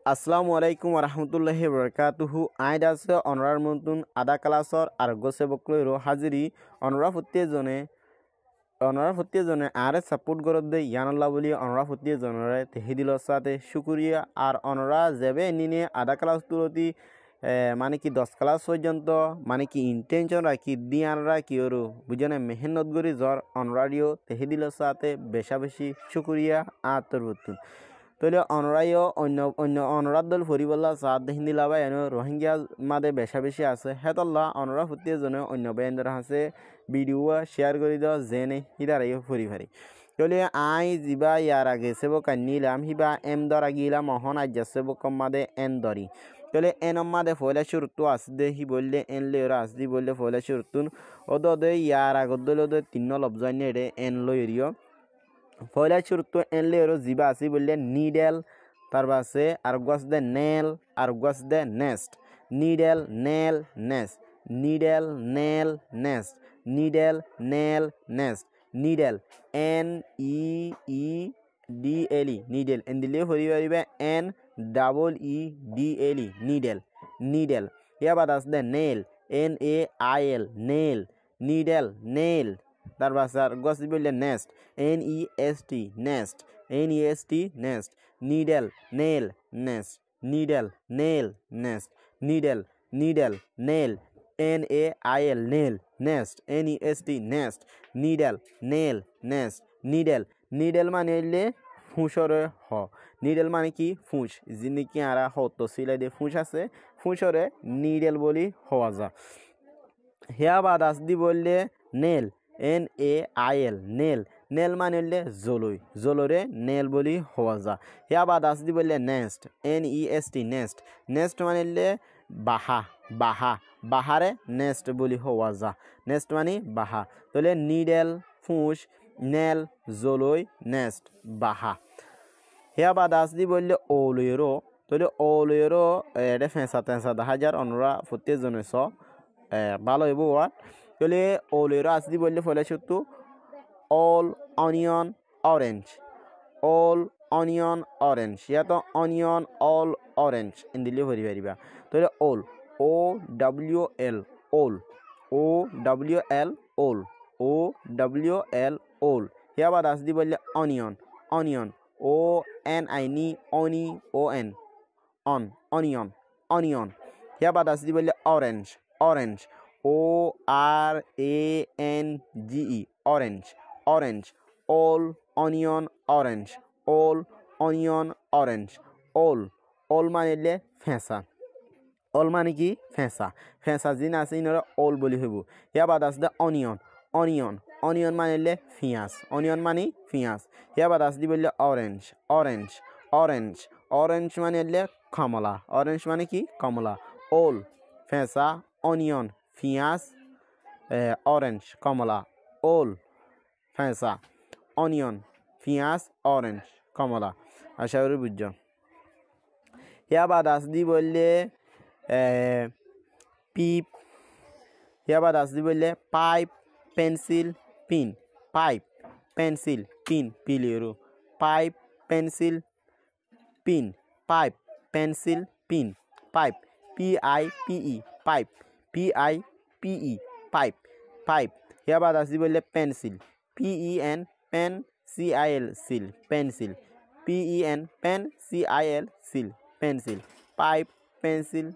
আসসালামু আলাইকুম ওরহমতুল্লাহি বরকাতুহু আইড আছে অনরার মন্তুন আদা ক্লাসর আরোগ্য সেবকলৈরো হাজিরি অনরা ফত্যেজনে আরে সাপোর্ট গরদ দে ইয়ানাল্লাহ বলি অনরা ফত্যেজনরে তেহিদিলর সাথে শুকুরিয়া আর অনরা যাবে নিনে আদা ক্লাস তুলতি মানে কি 10 ক্লাস পর্যন্ত মানে কি ইন্টেনশন রাখি দিয়ানরা কি ওরো বুঝনে মেহনত গরি জ্বর অনরারিও তেহিদিলর সাথে বেশা বেশি শুকুরিয়া আর তরবতুন তইলে অনরাইও অন্য অন্য অনরার দল ফরিবল্লা সাদ হিন্দি লাভাই এনে রোহিঙ্গা মাদে বেশা বেশি আছে হেতল্লা অনরা ফুটিয়ে অন্য বেন্দর আছে ভিডিও শেয়ার করে দেওয়া জেনে হিদারাইও ফরি ফারি তইলে আই যিবা ইয়ার আগে সেব কান্নিলাম হিবা এম দর আগিলাম মহন আজ সেব কম্মাদে এন দরি তইলে এন অম্মাদে ফয়লা শুরুতু আসদে হি বললে এন লেওরা আসদি বললে ফয়লা শুরুতুন ওদে ইয়ার আগত দলে তিন লবজাইনে রে এন লইরিও ফয়লা শুরুতু এন লেওরো যিবা আসি বললে নিডেল তারপর আছে আর গছ দে নেল আর গছ দে nest needle nail nest needle nail nest needle nail nest needle N E E D L E needle N দিলে হরি পারিবে N double E D L E needle needle ইয়ার বাদ আছে দে nail N A I L nail needle nail তারপর আর গছ বললে nest N E S T nest N E S T nest needle nail nest needle nail nest needle needle nail N A I L nail nest N E S T nest needle nail nest needle needle মানে হইলে ফুঁসরে হ needle মানে কি ফুঁস যিনি কি আরা হতো সিলাই দিয়ে ফুঁস আছে ফুঁসরে নিডেল বলি হওয়া যা হেয়া বাদ আস দি বললে nail N A I L nail nail মানে হলে জলই জলরে নেল বলি হওয়া যা হেয়া বাদ আস দি বললে nest N E S T nest nest মানে হলে বাহা বাহা বাহারে নেস্ট বলি হওয়া যা নেস্ট মানে বাহা তাহলে নিডেল ফুঁস নেল জলই নেস্ট বাহা হেয়া বাদ আস দি বললে ওলয়েরও তাহলে ওলয়েরও এটা ফেঁসা টেঁসা দেখা যার অনরা প্রত্যেকজনে স ভালো হইব ওয়াট তাহলে ওলেরও আস দি বললে ফলে সত্তু অল অনিয়ন অরেঞ্জ অল অনিয়ন অরেঞ্জ ইয়াতো অনিয়ন অল অরেঞ্জ এন দিলে ভরি পারিবা তাহলে ওল ও ডাব্লিউ এল ওল ও ডাব্লিউ এল ওল ও ডাব্লিউ এল ওল হিয়া বাদ আস দি বললে onion onion O N I নি অনি ও এন অন অনিয়ন অনিয়ন হিয়া বাদ আস দি বললে orange orange O R A N G E orange orange অল অনিয়ন অরেঞ্জ অল অনিয়ন অরেঞ্জ অল অল মানে ফেঁসা অল মানে কি ফেঁসা ফেঁসা যিনি আছে ইনরা অল বলি হইব ইয়া বাদ আছে অনিয়ন অনিয়ন অনিয়ন মানে পিঁয়াজ অনিয়ন মানে পিঁয়াজ ইয়া বাদ আছে দি বললে অরেঞ্জ অরেঞ্জ অরেঞ্জ অরেঞ্জ মানে কমলা অরেঞ্জ মানে কি কমলা অল ফেঁসা অনিয়ন পিঁয়াজ অরেঞ্জ কমলা ওল ফেঁসা অনিয়ন পিঁয়াজ অরেঞ্জ কমলা আশা করি বুঝছ ইয়া বাদ আস দি বললে পিপ ইয়া বাদ আস দি বললে pipe pencil pin pipe pencil pin পিলেরো pipe pencil pin pipe pencil pin pipe P I P E pipe P I P E pipe pipe হিয়া বাদ আসি বললে pencil P E N pen C I L seal pencil P E N pen C I L seal pencil pipe pencil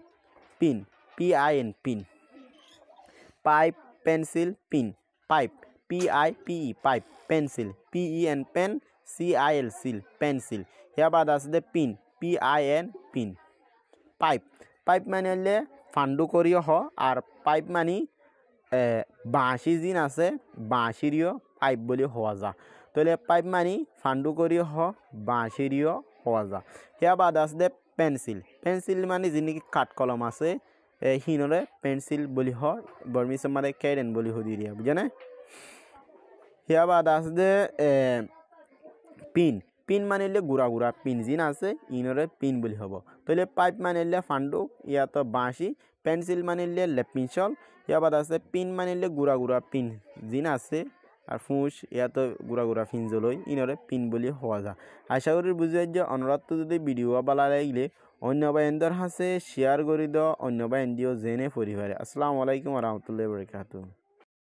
pin P I N pin pipe pencil pin pipe P I P E pipe pencil P E N pen C I L seal pencil হিয়া বাদ আসে pin P I N pin pipe pipe মানে হলে ফান্ডু করিও হ আর pipe মানে বাঁশি যিন আছে বাঁশিরিও পাইপ বলি হওয়া যা তাহলে পাইপ মানে ফান্ডু করিও হ বাঁশিরিও হওয়া যা হিয়া বাদ আছে পেন্সিল পেন্সিল মানে যিনি কাঠ কলম আছে হিনরে পেন্সিল বলি হ বর্মিস মানে কেডেন বলি হদি দিয়া বুঝে হিয়া বাদ আছে পিন পিন মানে গুড়া গুড়া পিন যিন আছে ইনরে পিন বলি হব তাহলে পাইপ মানে ফান্ডু ইয়াতো বাঁশি পেন্সিল মানে লেপিনচল ইয়া বাদ আছে পিন মানে গুড়া গুড়া পিন যিন আছে আর ফুঁস ইয়াতো গুড়া গুড়া ফিনজলই ইনরে পিন বলি হওয়া যায়। আশা করি বুঝে যে অনুরাধ যদি ভিডিও ভালো লাগলে অন্য বাইন্দর হাসে শেয়ার করে দাও, অন্য বাইন্দিও জেনে পরিবারে। আসসালামু আলাইকুম রহমতুল্লাহ বরকাতুহ।